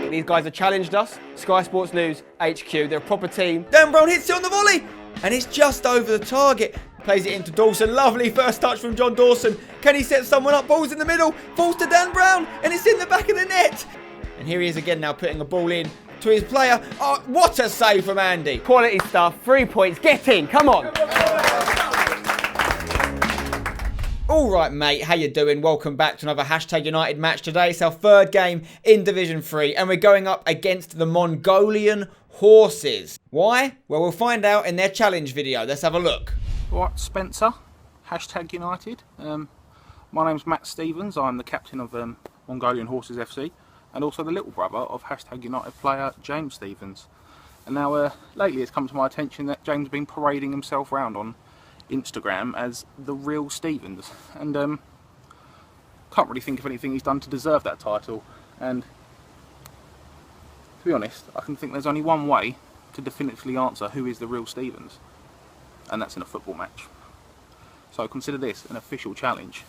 back. These guys have challenged us. Sky Sports News HQ. They're a proper team. Dan Brown hits it on the volley, and it's just over the target. Plays it into Dawson. Lovely first touch from John Dawson. Can he set someone up? Ball's in the middle. Falls to Dan Brown, and it's in the back of the net. And here he is again now, putting a ball in to his player. Oh, what a save from Andy. Quality stuff. 3 points. Get in. Come on. All right, mate, how you doing? Welcome back to another Hashtag United match today. It's our third game in Division 3, and we're going up against the Mongolian Horses. Why? Well, we'll find out in their challenge video. Let's have a look. Right, Spencer, Hashtag United. My name's Matt Stevens. I'm the captain of Mongolian Horses FC, and also the little brother of Hashtag United player James Stevens. And now, lately it's come to my attention that James has been parading himself around on Instagram as the real Stevens, and can't really think of anything he's done to deserve that title. And to be honest, I can think there's only one way to definitively answer who is the real Stevens, and that's in a football match. So consider this an official challenge: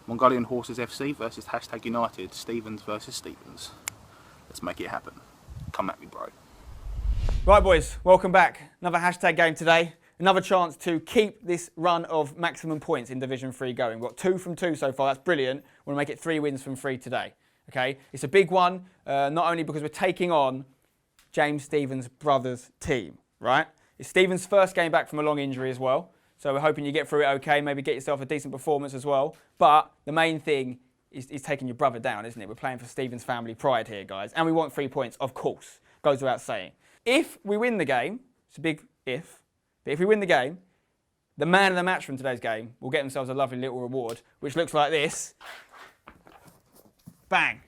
Mongolian Horses FC versus Hashtag United, Stevens versus Stevens. Let's make it happen. Come at me, bro. Right, boys, welcome back. Another hashtag game today. Another chance to keep this run of maximum points in Division 3 going. We've got 2 from 2 so far. That's brilliant. We want to make it 3 wins from 3 today. Okay, it's a big one, not only because we're taking on James Stevens' brother's team, right? It's Stevens' first game back from a long injury as well. So we're hoping you get through it okay, maybe get yourself a decent performance as well. But the main thing is taking your brother down, isn't it? We're playing for Stevens' family pride here, guys. And we want 3 points, of course. Goes without saying. If we win the game, it's a big if, but if we win the game, the man of the match from today's game will get themselves a lovely little reward, which looks like this. Bang.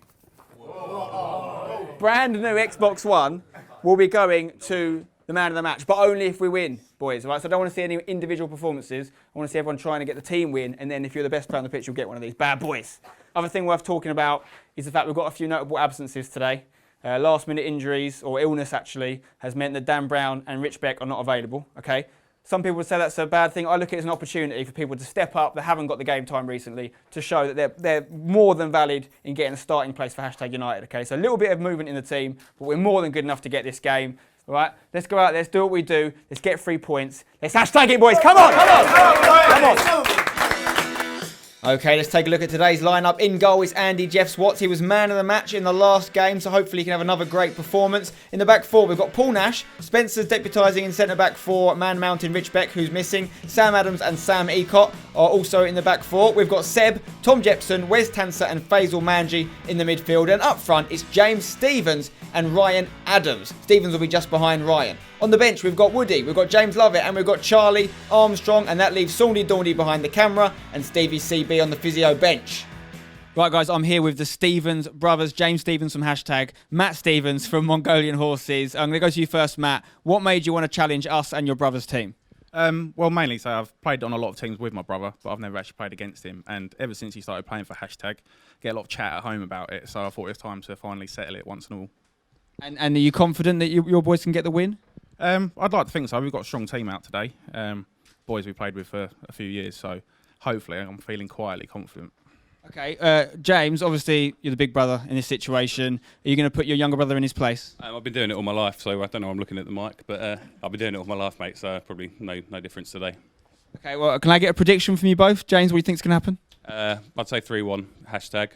Whoa. Brand new Xbox One will be going to the man of the match, but only if we win, boys. Right? So I don't want to see any individual performances. I want to see everyone trying to get the team win, and then if you're the best player on the pitch, you'll get one of these bad boys. Other thing worth talking about is the fact we've got a few notable absences today. Last-minute injuries, or illness actually, has meant that Dan Brown and Rich Beck are not available, okay? Some people would say that's a bad thing. I look at it as an opportunity for people to step up that haven't got the game time recently to show that they're more than valid in getting a starting place for Hashtag United, okay? So a little bit of movement in the team, but we're more than good enough to get this game, all right? Let's go out, let's do what we do, let's get 3 points. Let's hashtag it, boys, come on, come on, come on. Okay, let's take a look at today's lineup. In goal is Andy Jeff Swats. He was man of the match in the last game, so hopefully he can have another great performance. In the back four, we've got Paul Nash. Spencer's deputising in centre-back for Man Mountain Rich Beck, who's missing. Sam Adams and Sam Ecott are also in the back four. We've got Seb, Tom Jepson, Wes Tanser and Faisal Manji in the midfield. And up front, it's James Stevens and Ryan Adams. Stevens will be just behind Ryan. On the bench, we've got Woody, we've got James Lovett, and we've got Charlie Armstrong, and that leaves Saundy Dawndy behind the camera, and Stevie CB on the physio bench. Right, guys, I'm here with the Stevens brothers, James Stevens from Hashtag, Matt Stevens from Mongolian Horses. I'm going to go to you first, Matt. What made you want to challenge us and your brother's team? Well, mainly, so I've played on a lot of teams with my brother, but I've never actually played against him. And ever since he started playing for Hashtag, get a lot of chat at home about it, so I thought it was time to finally settle it once and all. And are you confident that your boys can get the win? I'd like to think so. We've got a strong team out today. Boys we played with for a few years, so hopefully I'm feeling quietly confident. Okay, James, obviously you're the big brother in this situation. Are you going to put your younger brother in his place? I've been doing it all my life, so I don't know I'm looking at the mic, but I've been doing it all my life, mate, so probably no difference today. Okay, well, can I get a prediction from you both? James, what do you think's going to happen? I'd say 3-1, Hashtag.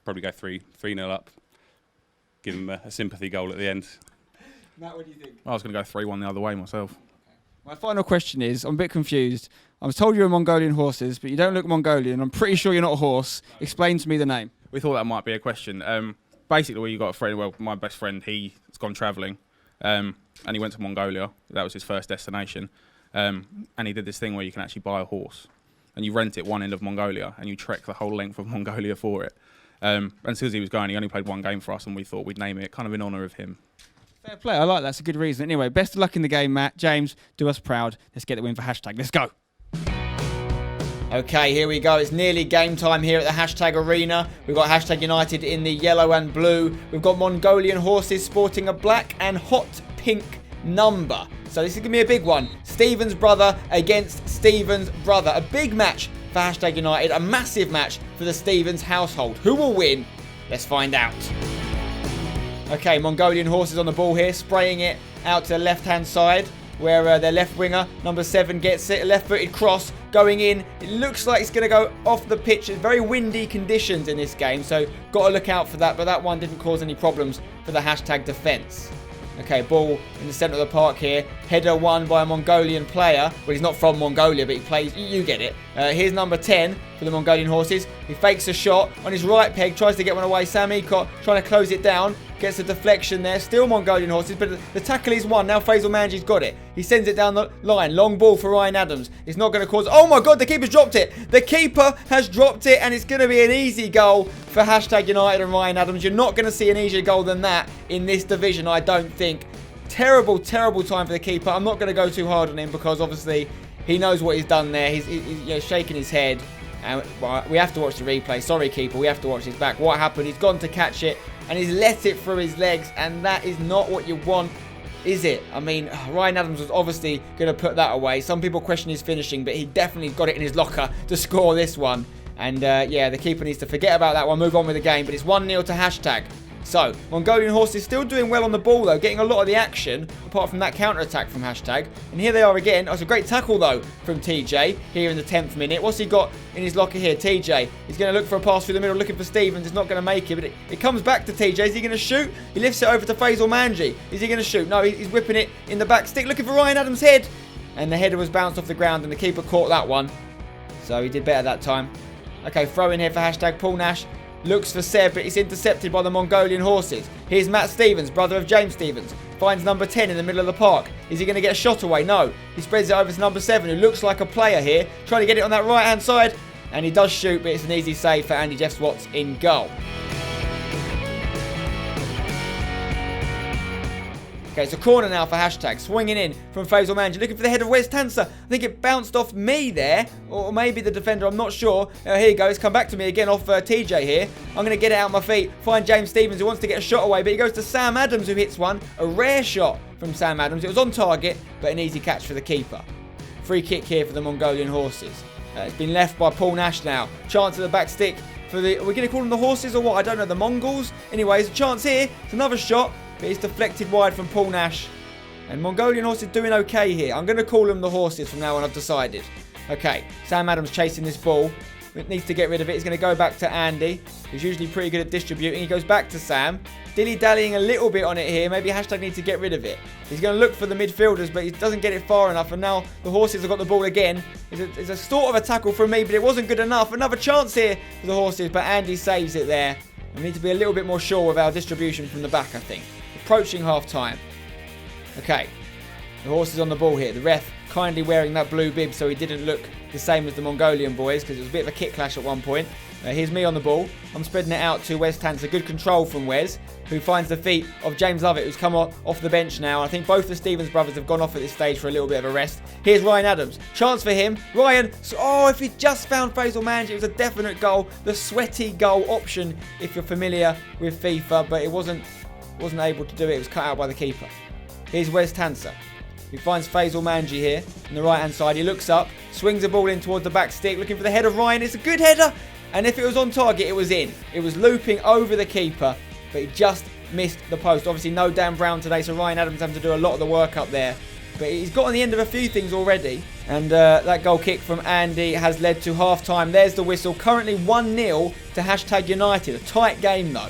Probably go 3-0 up. Give him a sympathy goal at the end. Matt, what do you think? I was going to go 3-1 the other way myself. My final question is, I'm a bit confused. I was told you're Mongolian horses, but you don't look Mongolian. I'm pretty sure you're not a horse. Explain to me the name. We thought that might be a question. Basically, we got a friend, well, my best friend, he's gone travelling, and he went to Mongolia. That was his first destination. And he did this thing where you can actually buy a horse, and you rent it one end of Mongolia, and you trek the whole length of Mongolia for it. And since he was going, he only played one game for us, and we thought we'd name it kind of in honour of him. Fair play, I like that. That's a good reason. Anyway, best of luck in the game, Matt. James, do us proud. Let's get the win for Hashtag. Let's go. Okay, here we go. It's nearly game time here at the Hashtag Arena. We've got Hashtag United in the yellow and blue. We've got Mongolian horses sporting a black and hot pink number. So this is going to be a big one. Stevens' brother against Stevens' brother. A big match for Hashtag United. A massive match for the Stevens household. Who will win? Let's find out. Okay, Mongolian horses on the ball here, spraying it out to the left-hand side, where their left winger, number 7, gets it. A left-footed cross going in. It looks like it's going to go off the pitch. It's very windy conditions in this game, so got to look out for that. But that one didn't cause any problems for the hashtag defence. Okay, ball in the centre of the park here. Header won by a Mongolian player. Well, he's not from Mongolia, but he plays, you get it. Here's number 10 for the Mongolian horses. He fakes a shot on his right peg, tries to get one away. Sam Ecott trying to close it down. Gets a deflection there. Still Mongolian horses, but the tackle is won. Now Faisal Manji's got it. He sends it down the line. Long ball for Ryan Adams. It's not going to cause... Oh my God, the keeper's dropped it. The keeper has dropped it, and it's going to be an easy goal for hashtag United and Ryan Adams. You're not going to see an easier goal than that in this division, I don't think. Terrible, terrible time for the keeper. I'm not going to go too hard on him because obviously he knows what he's done there. He's shaking his head. And we have to watch the replay. Sorry, keeper. We have to watch his back. What happened? He's gone to catch it, and he's let it through his legs, and that is not what you want, is it? I mean, Ryan Adams was obviously going to put that away. Some people question his finishing, but he definitely got it in his locker to score this one. And yeah, the keeper needs to forget about that one, move on with the game. But it's 1-0 to hashtag. So, Mongolian horses still doing well on the ball, though, getting a lot of the action, apart from that counter-attack from hashtag. And here they are again. Oh, it's a great tackle, though, from TJ here in the 10th minute. What's he got in his locker here? TJ. He's going to look for a pass through the middle, looking for Stevens. It's not going to make it, but it comes back to TJ. Is he going to shoot? He lifts it over to Faisal Manji. Is he going to shoot? No, he's whipping it in the back stick, looking for Ryan Adams' head. And the header was bounced off the ground, and the keeper caught that one. So he did better that time. Okay, throw in here for hashtag Paul Nash. Looks for Seb, but it's intercepted by the Mongolian horses. Here's Matt Stevens, brother of James Stevens. Finds number 10 in the middle of the park. Is he going to get a shot away? No. He spreads it over to number 7, who looks like a player here. Trying to get it on that right-hand side. And he does shoot, but it's an easy save for Andy Jeff Watts in goal. Okay, it's a corner now for hashtag. Swinging in from Faisal Manji. Looking for the head of Wes Tanser. I think it bounced off me there. Or maybe the defender. I'm not sure. Here you go. It's come back to me again off TJ here. I'm going to get it out my feet. Find James Stevens who wants to get a shot away. But he goes to Sam Adams who hits one. A rare shot from Sam Adams. It was on target, but an easy catch for the keeper. Free kick here for the Mongolian horses. It's been left by Paul Nash now. Chance at the back stick for the... Are we going to call them the horses or what? I don't know. The Mongols? Anyways, a chance here. It's another shot. But it's deflected wide from Paul Nash. And Mongolian horses doing okay here. I'm going to call them the horses from now on, I've decided. Okay, Sam Adams chasing this ball. Needs to get rid of it. He's going to go back to Andy, who's usually pretty good at distributing. He goes back to Sam. Dilly-dallying a little bit on it here. Maybe hashtag needs to get rid of it. He's going to look for the midfielders, but he doesn't get it far enough. And now the horses have got the ball again. It's a sort of a tackle from me, but it wasn't good enough. Another chance here for the horses, but Andy saves it there. We need to be a little bit more sure with our distribution from the back, I think. Approaching half-time. Okay. The horse is on the ball here. The ref kindly wearing that blue bib so he didn't look the same as the Mongolian boys because it was a bit of a kick clash at one point. Here's me on the ball. I'm spreading it out to Wes Tanser. Good control from Wes, who finds the feet of James Lovett, who's come off the bench now. I think both the Stevens brothers have gone off at this stage for a little bit of a rest. Here's Ryan Adams. Chance for him. Ryan. Oh, if he just found Faisal Manji, it was a definite goal. The sweaty goal option, if you're familiar with FIFA, but it wasn't able to do it. It was cut out by the keeper. Here's Wes Tanser. He finds Faisal Manji here on the right-hand side. He looks up, swings the ball in towards the back stick, looking for the head of Ryan. It's a good header. And if it was on target, it was in. It was looping over the keeper, but he just missed the post. Obviously, no Dan Brown today, so Ryan Adams having to do a lot of the work up there. But he's got on the end of a few things already. And that goal kick from Andy has led to half-time. There's the whistle. Currently 1-0 to hashtag United. A tight game, though.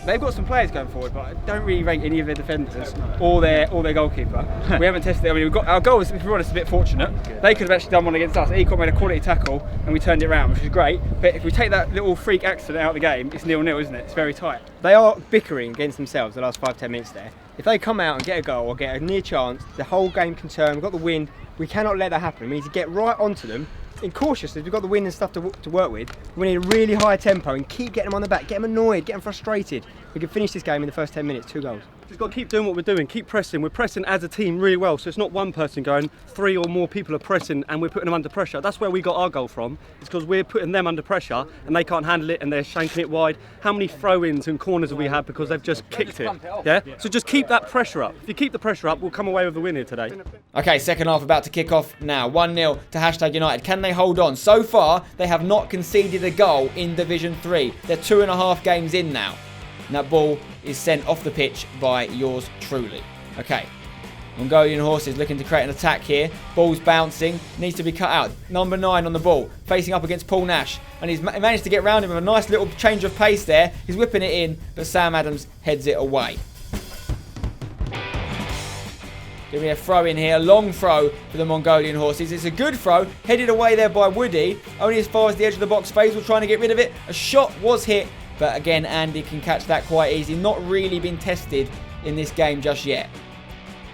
They've got some players going forward, but I don't really rate any of their defenders or their goalkeeper. We haven't tested it. I mean, our goal was, if we're honest, a bit fortunate. They could have actually done one against us. Ecott made a quality tackle and we turned it around, which is great. But if we take that little freak accident out of the game, it's 0-0, isn't it? It's very tight. They are bickering against themselves the last 5-10 minutes there. If they come out and get a goal or get a near chance, the whole game can turn. We've got the wind. We cannot let that happen. We need to get right onto them. And cautiously, we've got the wind and stuff to work with. We need a really high tempo and keep getting them on the back, get them annoyed, get them frustrated. We can finish this game in the first 10 minutes, 2 goals. We've got to keep doing what we're doing, keep pressing. We're pressing as a team really well, so it's not one person going, 3 or more people are pressing and we're putting them under pressure. That's where we got our goal from. It's because we're putting them under pressure and they can't handle it and they're shanking it wide. How many throw-ins and corners have we had because they've just kicked it? Yeah? So just keep that pressure up. If you keep the pressure up, we'll come away with a win here today. Okay, second half about to kick off now. 1-0 to hashtag United. Can they hold on? So far, they have not conceded a goal in Division 3. They're 2.5 games in now. and that ball is sent off the pitch by yours truly. Okay. Mongolian Horses looking to create an attack here. Ball's bouncing. Needs to be cut out. Number 9 on the ball. Facing up against Paul Nash. And he's managed to get round him with a nice little change of pace there. He's whipping it in, but Sam Adams heads it away. Give me a throw in here. Long throw for the Mongolian Horses. It's a good throw. Headed away there by Woody. Only as far as the edge of the box. Faisal trying to get rid of it. A shot was hit. But again, Andy can catch that quite easy. Not really been tested in this game just yet.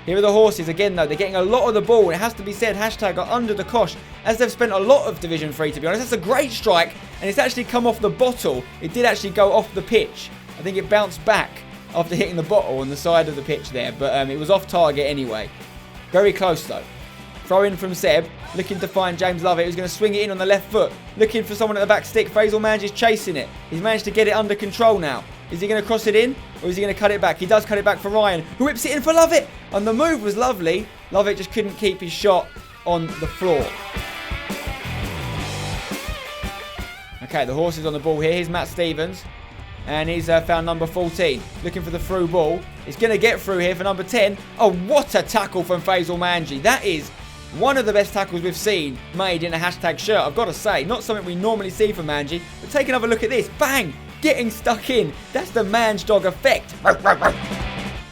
Here are the Horses again though, they're getting a lot of the ball. It has to be said, hashtag are under the cosh as they've spent a lot of Division 3 to be honest. That's a great strike and it's actually come off the bottle. It did actually go off the pitch. I think it bounced back after hitting the bottle on the side of the pitch there, but it was off target anyway. Very close though. Throw in from Seb, looking to find James Lovett, who's going to swing it in on the left foot. Looking for someone at the back stick. Faisal Manj is chasing it. He's managed to get it under control now. Is he going to cross it in or is he going to cut it back? He does cut it back for Ryan, who whips it in for Lovett. And the move was lovely. Lovett just couldn't keep his shot on the floor. Okay, the Horses on the ball here. Here's Matt Stevens. And he's found number 14. Looking for the through ball. He's going to get through here for number 10. Oh, what a tackle from Faisal Manji. That is one of the best tackles we've seen made in a hashtag shirt, I've got to say. Not something we normally see from Manji. But take another look at this. Bang! Getting stuck in. That's the Manj dog effect.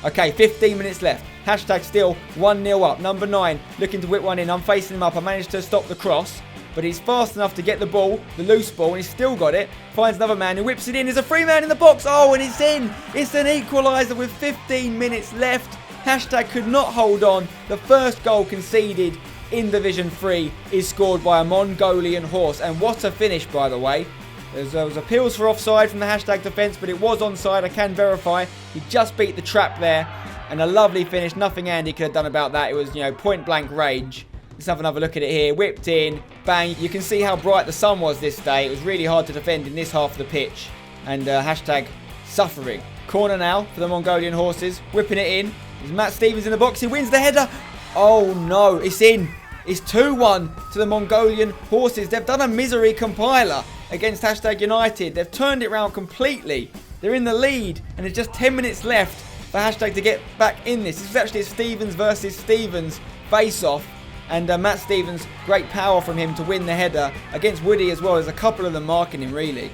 Okay, 15 minutes left. Hashtag still 1-0 up. Number 9 looking to whip one in. I'm facing him up. I managed to stop the cross. But he's fast enough to get the ball, the loose ball, and he's still got it. Finds another man who whips it in. There's a free man in the box. Oh, and it's in. It's an equaliser with 15 minutes left. Hashtag could not hold on. The first goal conceded in Division 3 is scored by a Mongolian horse. And what a finish, by the way. There was appeals for offside from the hashtag defence, but it was onside. I can verify. He just beat the trap there. And a lovely finish. Nothing Andy could have done about that. It was, point blank range. Let's have another look at it here. Whipped in. Bang. You can see how bright the sun was this day. It was really hard to defend in this half of the pitch. And hashtag suffering. Corner now for the Mongolian Horses. Whipping it in. There's Matt Stevens in the box. He wins the header. Oh no. It's in. It's 2-1 to the Mongolian Horses. They've done a misery compiler against hashtag United. They've turned it around completely. They're in the lead. And there's just 10 minutes left for hashtag to get back in this. This is actually a Stevens versus Stevens face-off. And Matt Stevens, great power from him to win the header against Woody as well. There's a couple of them marking him really.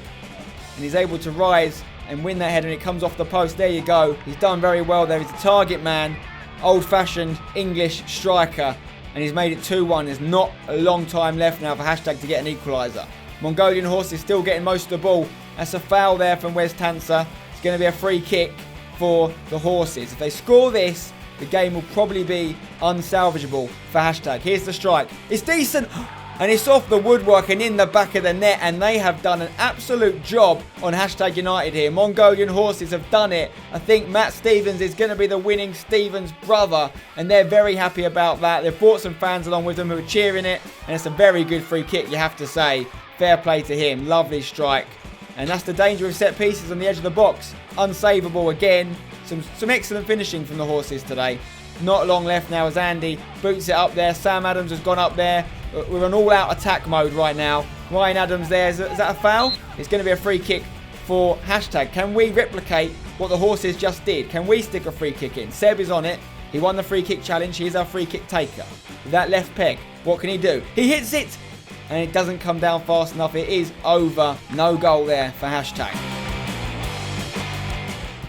And he's able to rise and win that header and it comes off the post. There you go. He's done very well there. He's a target man. Old-fashioned English striker. And he's made it 2-1. There's not a long time left now for hashtag to get an equaliser. Mongolian Horse is still getting most of the ball. That's a foul there from Wes Tanser. It's going to be a free kick for the Horses. If they score this, the game will probably be unsalvageable for hashtag. Here's the strike. It's decent. And it's off the woodwork and in the back of the net. And they have done an absolute job on hashtag United here. Mongolian Horses have done it. I think Matt Stevens is going to be the winning Stevens brother. And they're very happy about that. They've brought some fans along with them who are cheering it. And it's a very good free kick, you have to say. Fair play to him. Lovely strike. And that's the danger of set pieces on the edge of the box. Unsavable again. Some excellent finishing from the Horses today. Not long left now as Andy boots it up there. Sam Adams has gone up there. We're on all-out attack mode right now. Ryan Adams there. Is that a foul? It's going to be a free kick for hashtag. Can we replicate what the Horses just did? Can we stick a free kick in? Seb is on it. He won the free kick challenge. He's our free kick taker. With that left peg, what can he do? He hits it! And it doesn't come down fast enough. It is over. No goal there for hashtag.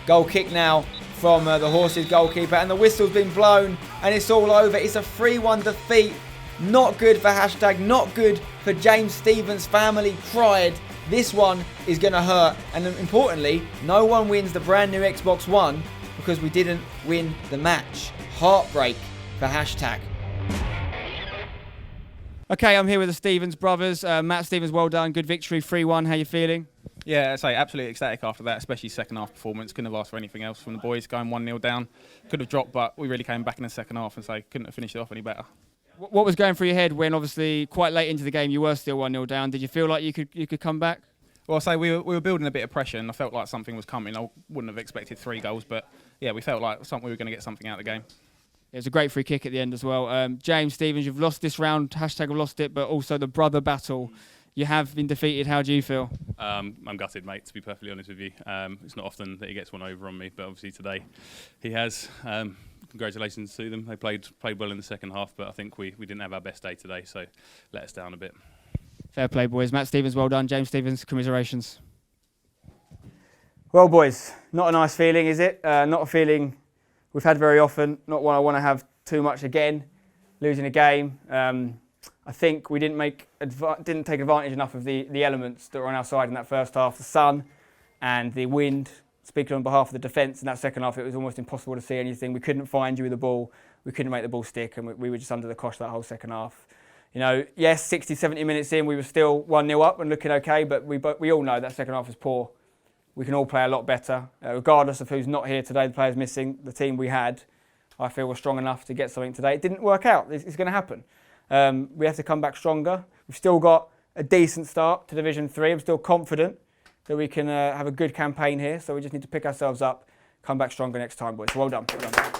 Goal kick now from the Horses goalkeeper. And the whistle's been blown. And it's all over. It's a 3-1 defeat. Not good for hashtag. Not good for James Stevens' family pride. This one is going to hurt. And importantly, no one wins the brand new Xbox One because we didn't win the match. Heartbreak for hashtag. Okay, I'm here with the Stevens brothers. Matt Stevens, well done. Good victory, 3-1. How you feeling? Yeah, I'd say absolutely ecstatic after that, especially second half performance. Couldn't have asked for anything else from the boys. Going 1-0 down, could have dropped, but we really came back in the second half and so couldn't have finished it off any better. What was going through your head when obviously quite late into the game you were still 1-0 down? Did you feel like you could come back? Well, I'll say we were building a bit of pressure and I felt like something was coming. I wouldn't have expected 3 goals, but yeah, we felt like we were going to get something out of the game. It was a great free kick at the end as well. James Stevens, you've lost this round. Hashtag have lost it, but also the brother battle. You have been defeated. How do you feel? I'm gutted, mate, to be perfectly honest with you. It's not often that he gets one over on me, but obviously today he has. Congratulations to them. They played well in the second half, but I think we didn't have our best day today, so let us down a bit. Fair play, boys. Matt Stevens, well done. James Stevens, commiserations. Well, boys, not a nice feeling, is it? Not a feeling we've had very often. Not one I want to have too much again. Losing a game. I think we didn't take advantage enough of the elements that were on our side in that first half. The sun and the wind. Speaking on behalf of the defence in that second half, it was almost impossible to see anything. We couldn't find you with the ball. We couldn't make the ball stick, and we were just under the cosh that whole second half. You know, yes, 60, 70 minutes in, we were still 1-0 up and looking okay, but we all know that second half was poor. We can all play a lot better, regardless of who's not here today, the players missing. The team we had, I feel, was strong enough to get something today. It didn't work out. It's going to happen. We have to come back stronger. We've still got a decent start to Division 3. I'm still confident that we can have a good campaign here. So we just need to pick ourselves up, come back stronger next time, boys. Well done. Well done.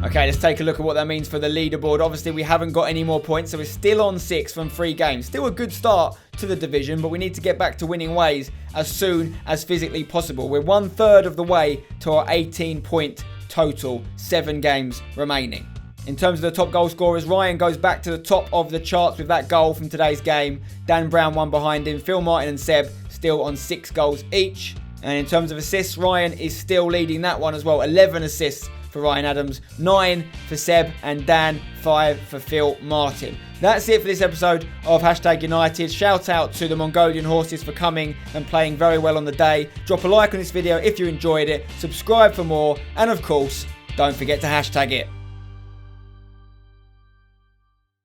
Okay, let's take a look at what that means for the leaderboard. Obviously, we haven't got any more points, so we're still on 6 from 3 games. Still a good start to the division, but we need to get back to winning ways as soon as physically possible. We're 1/3 of the way to our 18-point total, 7 games remaining. In terms of the top goal scorers, Ryan goes back to the top of the charts with that goal from today's game. Dan Brown one behind him. Phil Martin and Seb still on 6 goals each. And in terms of assists, Ryan is still leading that one as well. 11 assists for Ryan Adams, 9 for Seb, and Dan, 5 for Phil Martin. That's it for this episode of #United. Shout out to the Mongolian horses for coming and playing very well on the day. Drop a like on this video if you enjoyed it, subscribe for more, and of course, don't forget to #it.